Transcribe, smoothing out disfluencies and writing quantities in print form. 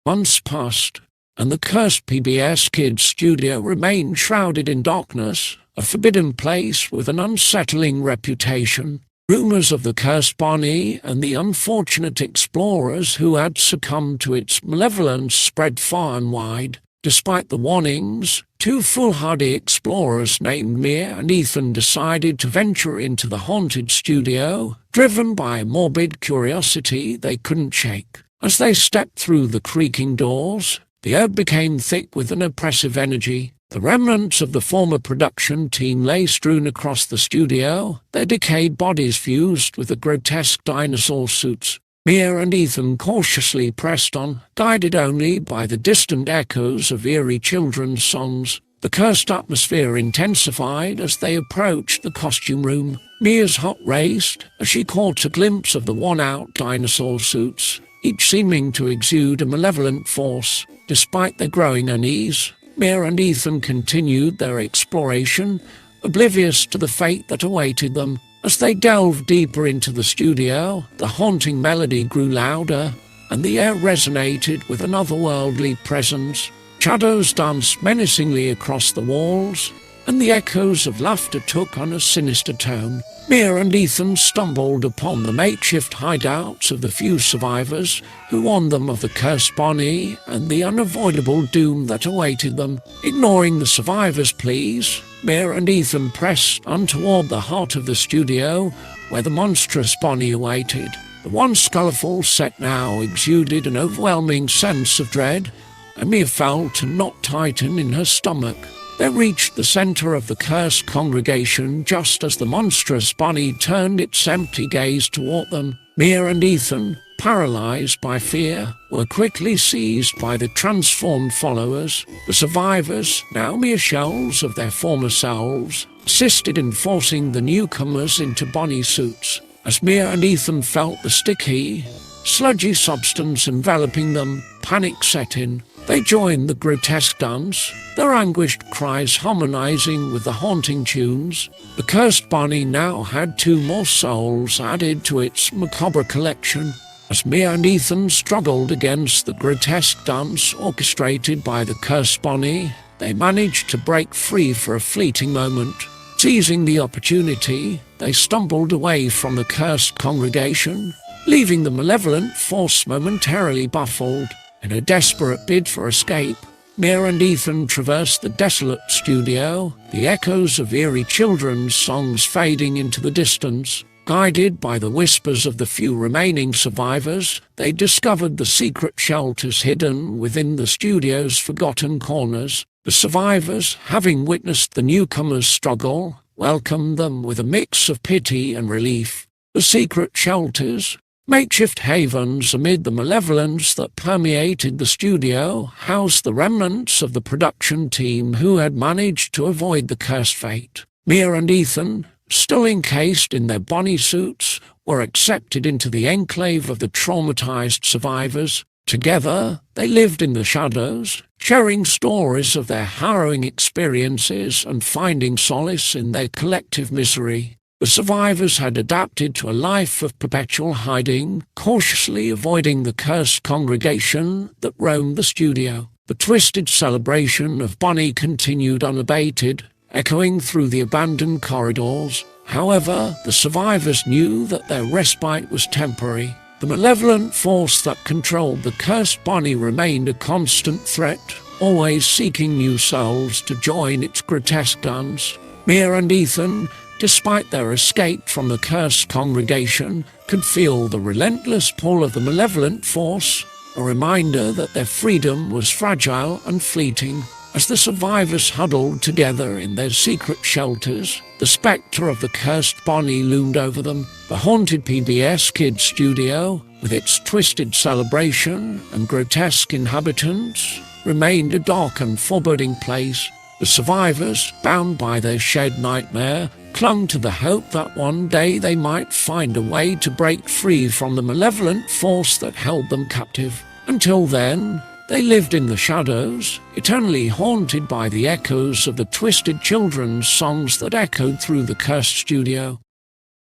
Months passed, and the cursed PBS Kids studio remained shrouded in darkness, a forbidden place with an unsettling reputation. Rumors of the cursed Barney and the unfortunate explorers who had succumbed to its malevolence spread far and wide. Despite the warnings, two foolhardy explorers named Mia and Ethan decided to venture into the haunted studio, driven by a morbid curiosity they couldn't shake. As they stepped through the creaking doors, the air became thick with an oppressive energy. The remnants of the former production team lay strewn across the studio, their decayed bodies fused with the grotesque dinosaur suits. Mia and Ethan cautiously pressed on, guided only by the distant echoes of eerie children's songs. The cursed atmosphere intensified as they approached the costume room. Mia's heart raced as she caught a glimpse of the worn-out dinosaur suits, each seeming to exude a malevolent force. Despite their growing unease, Mia and Ethan continued their exploration, oblivious to the fate that awaited them. As they delved deeper into the studio, the haunting melody grew louder, and the air resonated with an otherworldly presence. Shadows danced menacingly across the walls, and the echoes of laughter took on a sinister tone. Mia and Ethan stumbled upon the makeshift hideouts of the few survivors who warned them of the cursed Barney and the unavoidable doom that awaited them. Ignoring the survivors' pleas, Mia and Ethan pressed on toward the heart of the studio where the monstrous Barney awaited. The once colourful set now exuded an overwhelming sense of dread, and Mia felt a knot tighten in her stomach. They reached the center of the cursed congregation just as the monstrous Barney turned its empty gaze toward them. Mia and Ethan, paralyzed by fear, were quickly seized by the transformed followers. The survivors, now mere shells of their former selves, assisted in forcing the newcomers into Barney suits. As Mia and Ethan felt the sticky, sludgy substance enveloping them, panic set in. They joined the grotesque dance, their anguished cries harmonizing with the haunting tunes. The cursed Barney now had two more souls added to its macabre collection. As Mia and Ethan struggled against the grotesque dance orchestrated by the cursed Barney, they managed to break free for a fleeting moment. Seizing the opportunity, they stumbled away from the cursed congregation, leaving the malevolent force momentarily baffled. In a desperate bid for escape, Mia and Ethan traversed the desolate studio, the echoes of eerie children's songs fading into the distance. Guided by the whispers of the few remaining survivors, they discovered the secret shelters hidden within the studio's forgotten corners. The survivors, having witnessed the newcomers' struggle, welcomed them with a mix of pity and relief. The secret shelters, makeshift havens amid the malevolence that permeated the studio, housed the remnants of the production team who had managed to avoid the cursed fate. Mia and Ethan, still encased in their Barney suits, were accepted into the enclave of the traumatized survivors. Together, they lived in the shadows, sharing stories of their harrowing experiences and finding solace in their collective misery. The survivors had adapted to a life of perpetual hiding, cautiously avoiding the cursed congregation that roamed the studio. The twisted celebration of Barney continued unabated, echoing through the abandoned corridors. However, the survivors knew that their respite was temporary. The malevolent force that controlled the cursed Barney remained a constant threat, always seeking new souls to join its grotesque dance. Mia and Ethan, despite their escape from the cursed congregation, could feel the relentless pull of the malevolent force, a reminder that their freedom was fragile and fleeting. As the survivors huddled together in their secret shelters, the spectre of the cursed Barney loomed over them. The haunted PBS Kids studio, with its twisted celebration and grotesque inhabitants, remained a dark and foreboding place. The survivors, bound by their shared nightmare, clung to the hope that one day they might find a way to break free from the malevolent force that held them captive. Until then, they lived in the shadows, eternally haunted by the echoes of the twisted children's songs that echoed through the cursed studio.